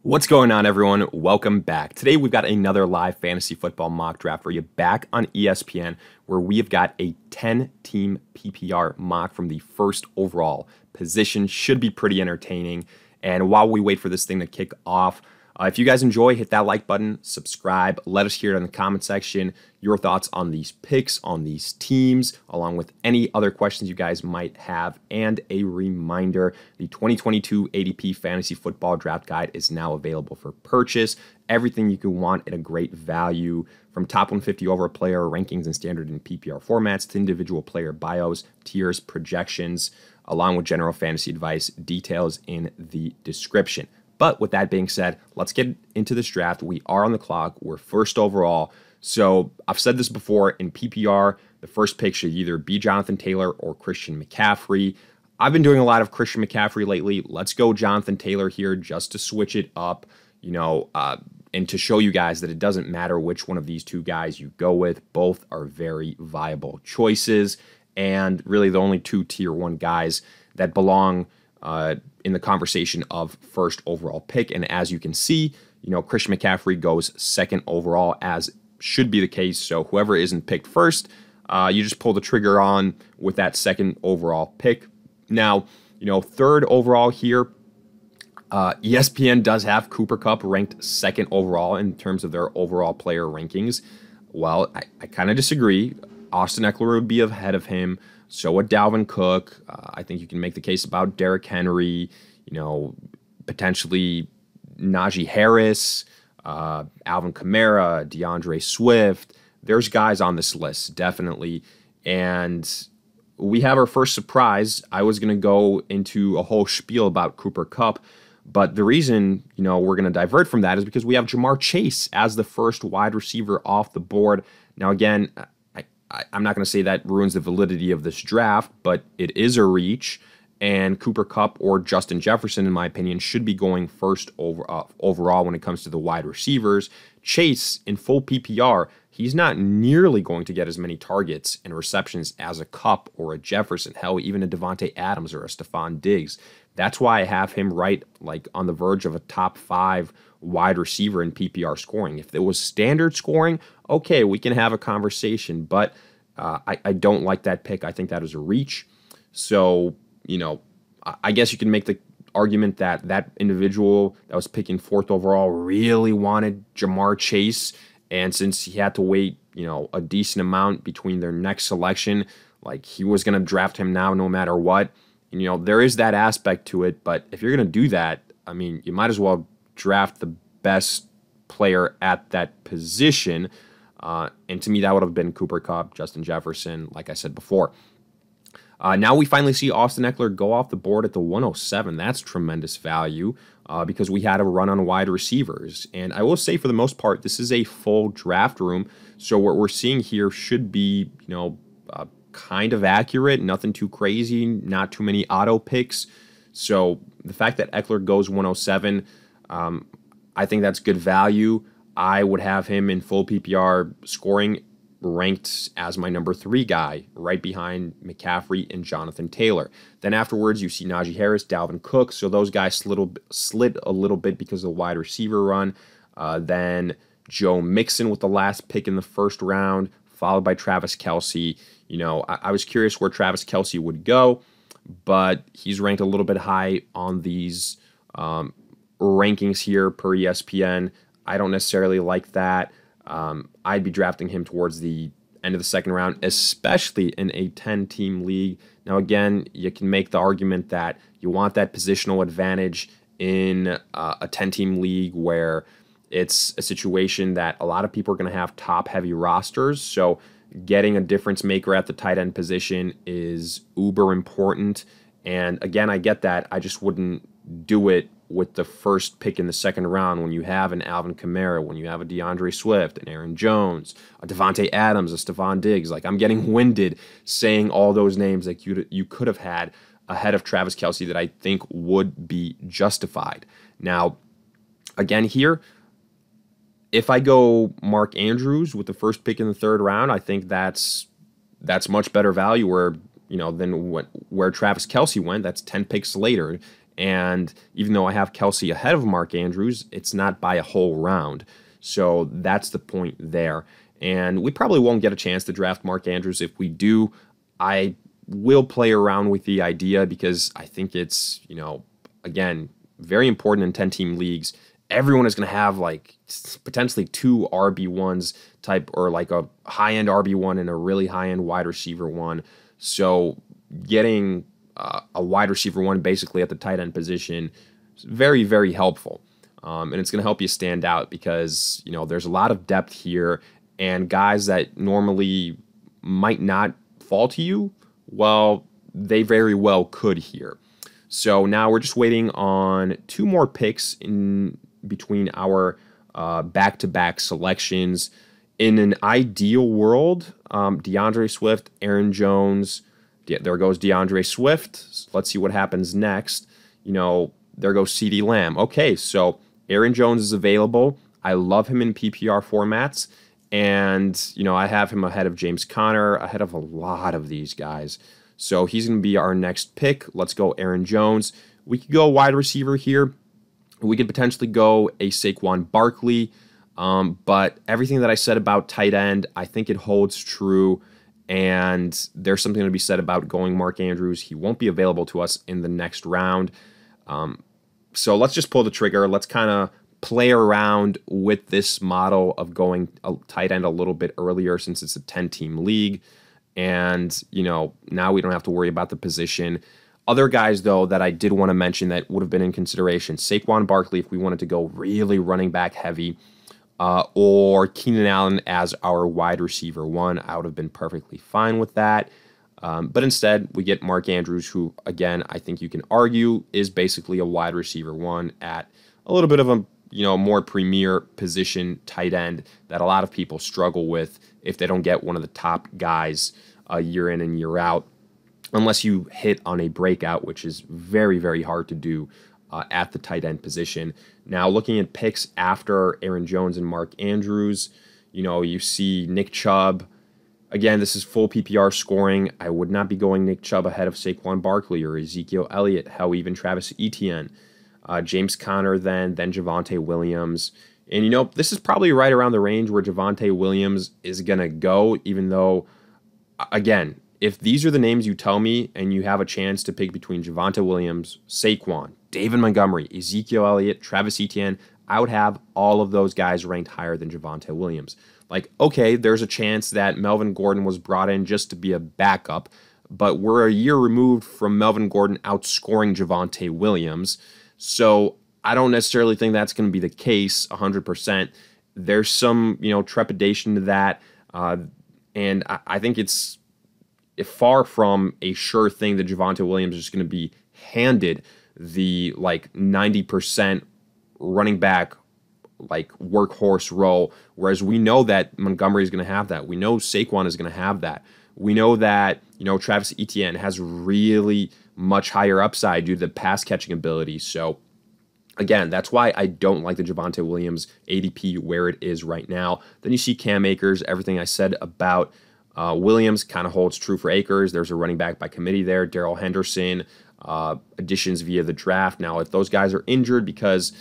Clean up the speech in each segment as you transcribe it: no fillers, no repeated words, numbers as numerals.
What's going on, everyone? Welcome back. Today, we've got another live fantasy football mock draft for you back on ESPN, where we have got a 10-team PPR mock from the first overall position. Should be pretty entertaining. And while we wait for this thing to kick off, if you guys enjoy, hit that like button, subscribe, let us hear it in the comment section, your thoughts on these picks, on these teams, along with any other questions you guys might have. And a reminder, the 2022 ADP Fantasy Football Draft Guide is now available for purchase. Everything you can want at a great value, from top 150 over player rankings and standard and PPR formats to individual player bios, tiers, projections, along with general fantasy advice, details in the description. But with that being said, let's get into this draft. We are on the clock. We're first overall. So I've said this before, in PPR, the first pick should either be Jonathan Taylor or Christian McCaffrey. I've been doing a lot of Christian McCaffrey lately. Let's go Jonathan Taylor here just to switch it up, and to show you guys that it doesn't matter which one of these two guys you go with. Both are very viable choices, and really the only two tier one guys that belong in the conversation of first overall pick. And as you can see, Christian McCaffrey goes second overall, as should be the case. So whoever isn't picked first, you just pull the trigger on with that second overall pick. Now, third overall here, ESPN does have Cooper Kupp ranked second overall in terms of their overall player rankings. Well, I kind of disagree. Austin Eckler would be ahead of him. So would Dalvin Cook. I think you can make the case about Derrick Henry, potentially Najee Harris, Alvin Kamara, DeAndre Swift. There's guys on this list, definitely. And we have our first surprise. I was going to go into a whole spiel about Cooper Kupp, but the reason, we're going to divert from that is because we have Ja'Marr Chase as the first wide receiver off the board. Now, again, I'm not going to say that ruins the validity of this draft, but it is a reach, and Cooper Kupp or Justin Jefferson, in my opinion, should be going first overall when it comes to the wide receivers. Chase, in full PPR, he's not nearly going to get as many targets and receptions as a Kupp or a Jefferson, hell, even a Devontae Adams or a Stephon Diggs. That's why I have him right on the verge of a top 5 wide receiver in PPR scoring. If it was standard scoring, okay, we can have a conversation, but I don't like that pick. I think that is a reach. So, I guess you can make the argument that that individual that was picking fourth overall really wanted Ja'Marr Chase, and since he had to wait, a decent amount between their next selection, he was going to draft him now no matter what. And, there is that aspect to it, but if you're going to do that, you might as well draft the best player at that position. And to me, that would have been Cooper Kupp, Justin Jefferson, like I said before. Now we finally see Austin Eckler go off the board at the 107. That's tremendous value because we had a run on wide receivers. And I will say, for the most part, this is a full draft room. So what we're seeing here should be, kind of accurate. Nothing too crazy, not too many auto picks. So the fact that Eckler goes 107, I think that's good value. I would have him in full PPR scoring, ranked as my number 3 guy, right behind McCaffrey and Jonathan Taylor. Then afterwards, you see Najee Harris, Dalvin Cook. So those guys slid a little bit because of the wide receiver run. Then Joe Mixon with the last pick in the first round, followed by Travis Kelce. I was curious where Travis Kelce would go, but he's ranked a little bit high on these rankings here per ESPN. I don't necessarily like that. I'd be drafting him towards the end of the second round, especially in a 10-team league. Now, again, you can make the argument that you want that positional advantage in a 10-team league where it's a situation that a lot of people are going to have top-heavy rosters. So getting a difference maker at the tight end position is uber important. And again, I get that. I just wouldn't do it with the first pick in the second round when you have an Alvin Kamara, when you have a DeAndre Swift, an Aaron Jones, a Devontae Adams, a Stephon Diggs. I'm getting winded saying all those names that you could have had ahead of Travis Kelce that I think would be justified. Now, again here, if I go Mark Andrews with the first pick in the third round, I think that's much better value than where Travis Kelce went. That's 10 picks later. And even though I have Kelsey ahead of Mark Andrews, it's not by a whole round. So that's the point there. And we probably won't get a chance to draft Mark Andrews. If we do, I will play around with the idea because I think it's, again, very important in 10-team leagues. Everyone is going to have like potentially 2 RB1s type, or like a high-end RB1 and a really high-end wide receiver one. So getting a wide receiver one basically at the tight end position is very, very helpful. And it's going to help you stand out because, there's a lot of depth here, and guys that normally might not fall to you, well, they very well could here. So now we're just waiting on 2 more picks in between our back-to-back selections. In an ideal world, DeAndre Swift, Aaron Jones, there goes DeAndre Swift. Let's see what happens next. There goes CeeDee Lamb. Okay, so Aaron Jones is available. I love him in PPR formats. And, I have him ahead of James Conner, ahead of a lot of these guys. So he's going to be our next pick. Let's go Aaron Jones. We could go wide receiver here. We could potentially go a Saquon Barkley. But everything that I said about tight end, I think it holds true. And there's something to be said about going Mark Andrews. He won't be available to us in the next round. So let's just pull the trigger. Let's kind of play around with this model of going a tight end a little bit earlier since it's a 10-team league. And, now we don't have to worry about the position. Other guys, though, that I did want to mention that would have been in consideration, Saquon Barkley, if we wanted to go really running back heavy, or Keenan Allen as our wide receiver one, I would have been perfectly fine with that. But instead, we get Mark Andrews, who, again, I think you can argue is basically a wide receiver one at a little bit of a more premier position tight end that a lot of people struggle with if they don't get one of the top guys year in and year out, unless you hit on a breakout, which is very, very hard to do at the tight end position. Now, looking at picks after Aaron Jones and Mark Andrews, you see Nick Chubb. Again, this is full PPR scoring. I would not be going Nick Chubb ahead of Saquon Barkley or Ezekiel Elliott, hell, even Travis Etienne. James Conner, then Javonte Williams. And, this is probably right around the range where Javonte Williams is going to go, even though, again, if these are the names you tell me and you have a chance to pick between Javonte Williams, Saquon, David Montgomery, Ezekiel Elliott, Travis Etienne, I would have all of those guys ranked higher than Javonte Williams. Like, okay, there's a chance that Melvin Gordon was brought in just to be a backup, but we're a year removed from Melvin Gordon outscoring Javonte Williams. So I don't necessarily think that's going to be the case 100%. There's some, trepidation to that. And I think it's far from a sure thing that Javonte Williams is just going to be handed the 90% running back workhorse role, whereas we know that Montgomery is going to have that. We know Saquon is going to have that. We know that, Travis Etienne has really much higher upside due to the pass catching ability. So again, that's why I don't like the Javonte Williams ADP where it is right now. Then you see Cam Akers. Everything I said about Williams kind of holds true for Akers. There's a running back by committee there. Darrell Henderson, additions via the draft. Now, if those guys are injured because,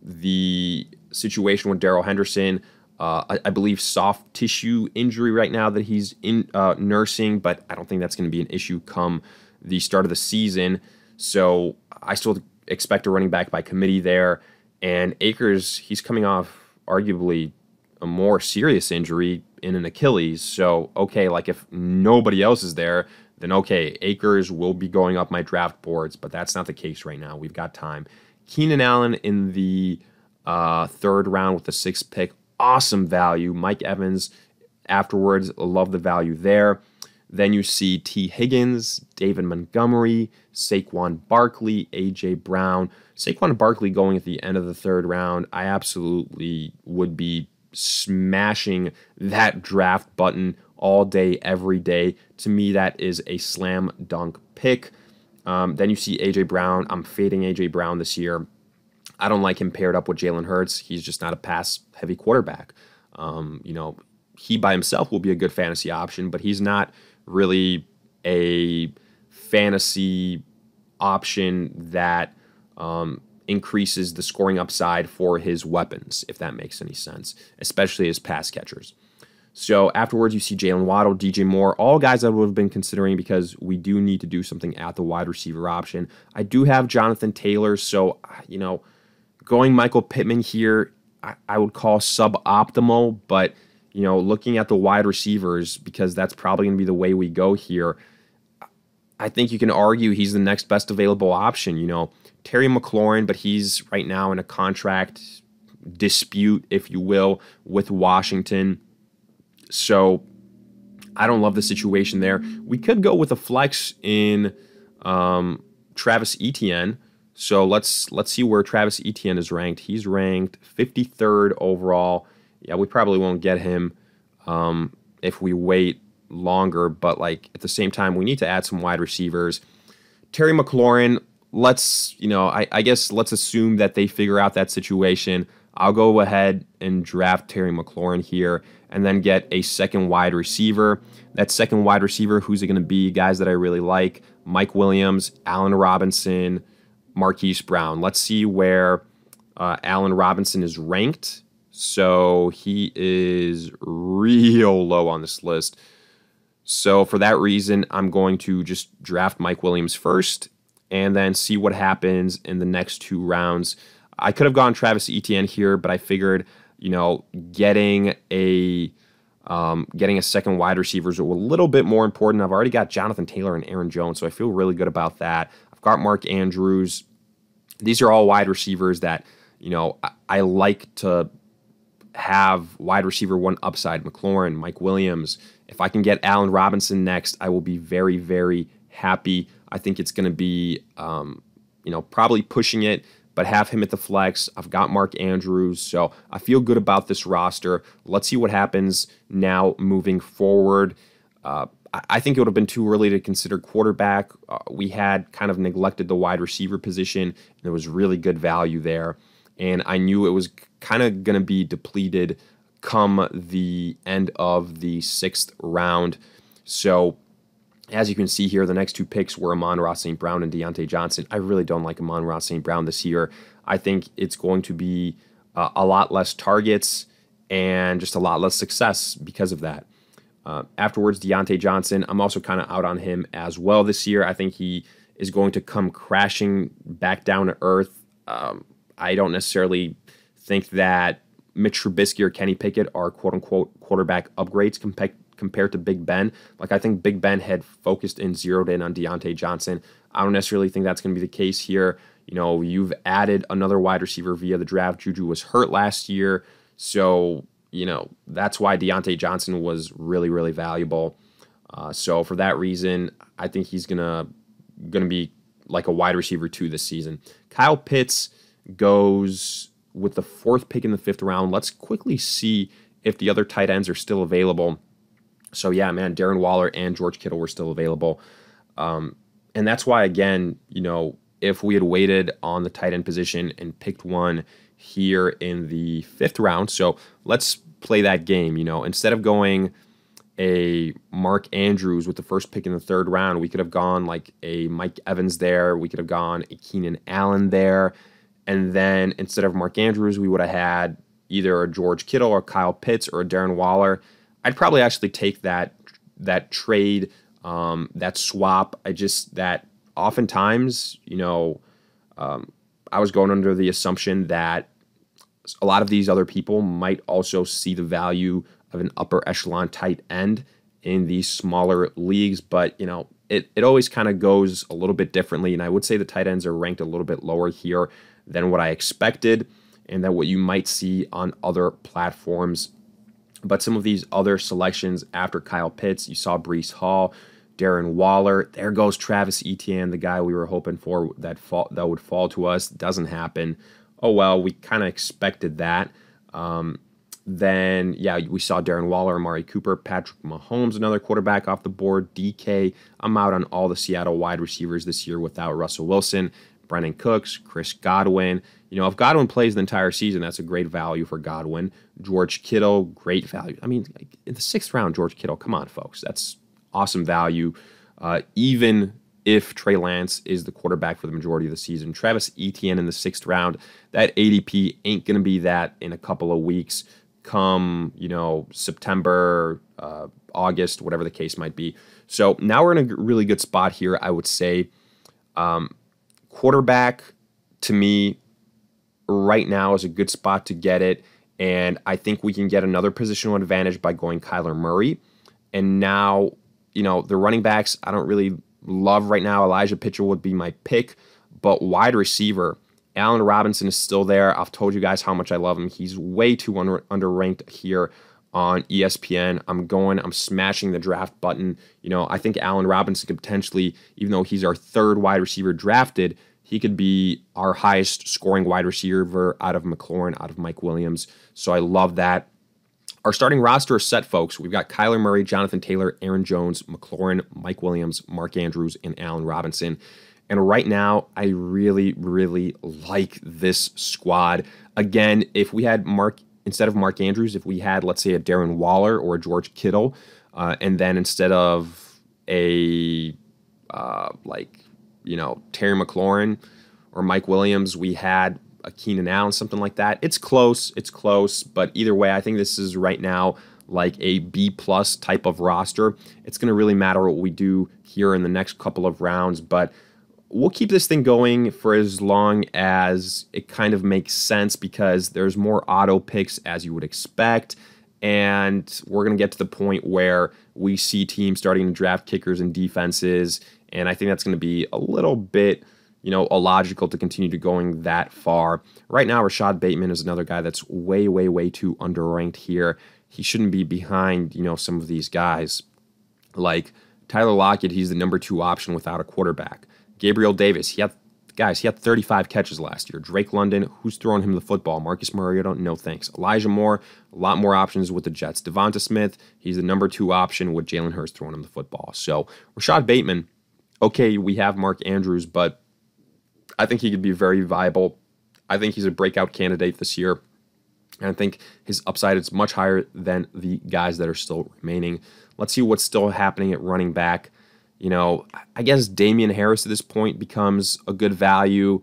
the situation with Darrell Henderson, I believe soft tissue injury right now that he's nursing, but I don't think that's going to be an issue come the start of the season. So I still expect a running back by committee there. And Akers, he's coming off arguably a more serious injury in an Achilles. So, okay, if nobody else is there, then okay, Akers will be going up my draft boards, but that's not the case right now. We've got time. Keenan Allen in the 3rd round with the 6th pick. Awesome value. Mike Evans afterwards. Love the value there. Then you see T. Higgins, David Montgomery, Saquon Barkley, A.J. Brown. Saquon Barkley going at the end of the 3rd round. I absolutely would be smashing that draft button all day, every day. To me, that is a slam dunk pick. Then you see A.J. Brown. I'm fading A.J. Brown this year. I don't like him paired up with Jalen Hurts. He's just not a pass-heavy quarterback. He by himself will be a good fantasy option, but he's not really a fantasy option that increases the scoring upside for his weapons, if that makes any sense, especially as pass catchers. So afterwards, you see Jalen Waddle, DJ Moore, all guys I would have been considering because we do need to do something at the wide receiver option. I do have Jonathan Taylor, so, going Michael Pittman here, I would call suboptimal, but, looking at the wide receivers, because that's probably going to be the way we go here, I think you can argue he's the next best available option. Terry McLaurin, but he's right now in a contract dispute, if you will, with Washington. So I don't love the situation there. We could go with a flex in Travis Etienne. So let's see where Travis Etienne is ranked. He's ranked 53rd overall. Yeah, we probably won't get him if we wait longer, but at the same time, we need to add some wide receivers. Terry McLaurin, I guess let's assume that they figure out that situation. I'll go ahead and draft Terry McLaurin here and then get a second wide receiver. That second wide receiver, who's it going to be? Guys that I really like: Mike Williams, Allen Robinson, Marquise Brown. Let's see where Allen Robinson is ranked. So he is real low on this list. So for that reason, I'm going to just draft Mike Williams first and then see what happens in the next 2 rounds. I could have gone Travis Etienne here, but I figured, getting a second wide receiver is a little bit more important. I've already got Jonathan Taylor and Aaron Jones, so I feel really good about that. I've got Mark Andrews. These are all wide receivers that, I like to have wide receiver 1 upside. McLaurin, Mike Williams. If I can get Allen Robinson next, I will be very, very happy. I think it's going to be, probably pushing it, but have him at the flex. I've got Mark Andrews, so I feel good about this roster. Let's see what happens now moving forward. I think it would have been too early to consider quarterback. We had kind of neglected the wide receiver position, and there was really good value there. And I knew it was kind of going to be depleted come the end of the 6th round. So as you can see here, the next 2 picks were Amon-Ra St. Brown and Diontae Johnson. I really don't like Amon-Ra St. Brown this year. I think it's going to be a lot less targets and just a lot less success because of that. Afterwards, Diontae Johnson, I'm also kind of out on him as well this year. I think he is going to come crashing back down to earth. I don't necessarily think that Mitch Trubisky or Kenny Pickett are quote-unquote quarterback upgrades compared to Big Ben. I think Big Ben had focused and zeroed in on Diontae Johnson. I don't necessarily think that's going to be the case here. You've added another wide receiver via the draft. Juju was hurt last year, so, that's why Diontae Johnson was really, really valuable. So for that reason, I think he's gonna be like a wide receiver 2 this season. Kyle Pitts goes with the 4th pick in the 5th round. Let's quickly see if the other tight ends are still available. So yeah, man, Darren Waller and George Kittle were still available. And that's why, again, if we had waited on the tight end position and picked one here in the 5th round, so let's play that game, instead of going a Mark Andrews with the 1st pick in the 3rd round, we could have gone like a Mike Evans there. We could have gone a Keenan Allen there. And then instead of Mark Andrews, we would have had either a George Kittle or Kyle Pitts or a Darren Waller. I'd probably actually take that trade, that swap. That oftentimes, I was going under the assumption that a lot of these other people might also see the value of an upper echelon tight end in these smaller leagues, but it always kind of goes a little bit differently. And I would say the tight ends are ranked a little bit lower here than what I expected and than what you might see on other platforms. But some of these other selections after Kyle Pitts, you saw Breece Hall, Darren Waller. There goes Travis Etienne, the guy we were hoping for that would fall to us. Doesn't happen. Oh well, we kind of expected that. Then, yeah, we saw Darren Waller, Amari Cooper, Patrick Mahomes, another quarterback off the board, DK. I'm out on all the Seattle wide receivers this year without Russell Wilson, Brandon Cooks, Chris Godwin. If Godwin plays the entire season, that's a great value for Godwin. George Kittle, great value. I mean, in the 6th round, George Kittle, come on, folks. That's awesome value. Even if Trey Lance is the quarterback for the majority of the season. Travis Etienne in the 6th round, that ADP ain't going to be that in a couple of weeks come, September, August, whatever the case might be. So now we're in a really good spot here, I would say. Quarterback, to me, right now is a good spot to get it. And I think we can get another positional advantage by going Kyler Murray. And now, the running backs, I don't really love right now. Elijah Mitchell would be my pick. But wide receiver, Allen Robinson is still there. I've told you guys how much I love him. He's way too underranked here on ESPN. I'm smashing the draft button. I think Allen Robinson could potentially, even though he's our 3rd wide receiver drafted, he could be our highest scoring wide receiver out of McLaurin, out of Mike Williams. So I love that. Our starting roster is set, folks. We've got Kyler Murray, Jonathan Taylor, Aaron Jones, McLaurin, Mike Williams, Mark Andrews, and Allen Robinson. And right now, I really, really like this squad. Again, if we had instead of Mark Andrews, if we had, let's say, a Darren Waller or a George Kittle, and then instead of a Terry McLaurin or Mike Williams, we had a Keenan Allen, something like that. It's close, but either way, I think this is right now like a B+ type of roster. It's going to really matter what we do here in the next couple of rounds, but we'll keep this thing going for as long as it kind of makes sense because there's more auto picks as you would expect, and we're going to get to the point where we see teams starting to draft kickers and defenses, and I think that's going to be a little bit, illogical to continue to going that far. Right now, Rashad Bateman is another guy that's way, way, way too underranked here. He shouldn't be behind, some of these guys. Like Tyler Lockett, he's the number 2 option without a quarterback. Gabriel Davis, he had 35 catches last year. Drake London, who's throwing him the football? Marcus Mariota, no thanks. Elijah Moore, a lot more options with the Jets. Devonta Smith, he's the number 2 option with Jalen Hurts throwing him the football. So Rashad Bateman, okay, we have Mark Andrews, but I think he could be very viable. I think he's a breakout candidate this year. And I think his upside is much higher than the guys that are still remaining. Let's see what's still happening at running back. I guess Damian Harris at this point becomes a good value.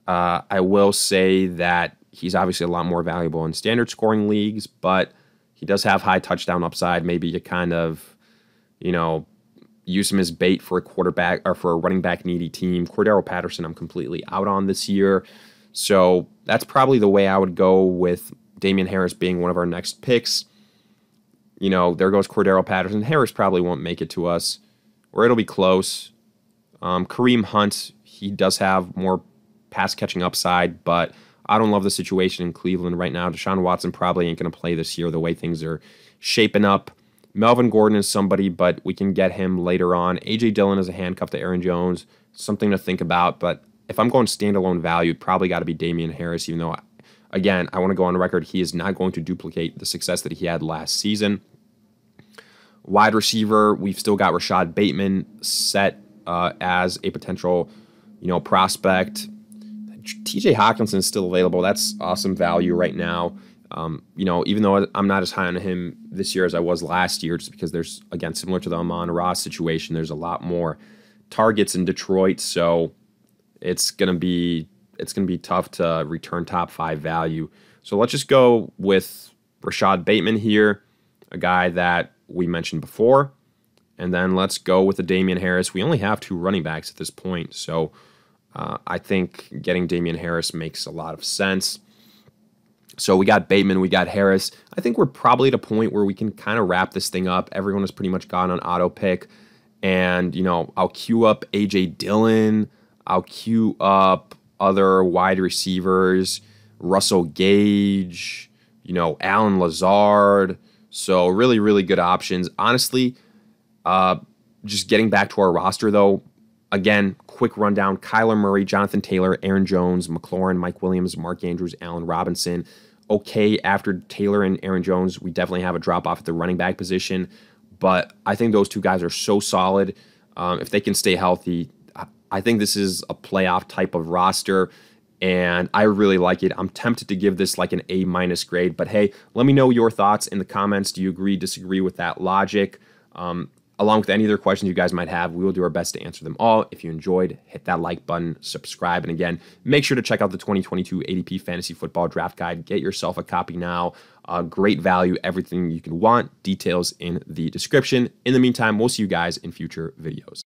I will say that he's obviously a lot more valuable in standard scoring leagues, but he does have high touchdown upside. Maybe you kind of, use him as bait for a quarterback or for a running back needy team. Cordero Patterson, I'm completely out on this year. So that's probably the way I would go with Damian Harris being one of our next picks. There goes Cordero Patterson. Harris probably won't make it to us, or it'll be close. Kareem Hunt, he does have more pass catching upside, but I don't love the situation in Cleveland right now. Deshaun Watson probably ain't going to play this year the way things are shaping up. Melvin Gordon is somebody, but we can get him later on. A.J. Dillon is a handcuff to Aaron Jones. Something to think about, but if I'm going standalone value, probably got to be Damian Harris, even though, again, I want to go on record, he is not going to duplicate the success that he had last season. Wide receiver, we've still got Rashad Bateman set as a potential, prospect. TJ Hawkinson is still available. That's awesome value right now. Even though I'm not as high on him this year as I was last year, just because there's, again, similar to the Amon-Ra situation, there's a lot more targets in Detroit, so it's gonna be tough to return top 5 value. So let's just go with Rashad Bateman here, a guy that we mentioned before, and then let's go with the Damian Harris. We only have 2 running backs at this point, so I think getting Damian Harris makes a lot of sense. So we got Bateman, we got Harris. I think we're probably at a point where we can kind of wrap this thing up. Everyone has pretty much gone on auto pick. And, I'll queue up A.J. Dillon. I'll queue up other wide receivers, Russell Gage, Allen Lazard. So really, really good options. Honestly, just getting back to our roster, though, again, quick rundown. Kyler Murray, Jonathan Taylor, Aaron Jones, McLaurin, Mike Williams, Mark Andrews, Allen Robinson. Okay, after Taylor and Aaron Jones, we definitely have a drop-off at the running back position. But I think those 2 guys are so solid. If they can stay healthy, I think this is a playoff type of roster, and I really like it. I'm tempted to give this like an A- grade, but hey, let me know your thoughts in the comments. Do you agree, disagree with that logic? along with any other questions you guys might have. We will do our best to answer them all. If you enjoyed, hit that like button, subscribe, and again, make sure to check out the 2022 ADP Fantasy Football Draft Guide. Get yourself a copy now. Great value, everything you can want. Details in the description. In the meantime, we'll see you guys in future videos.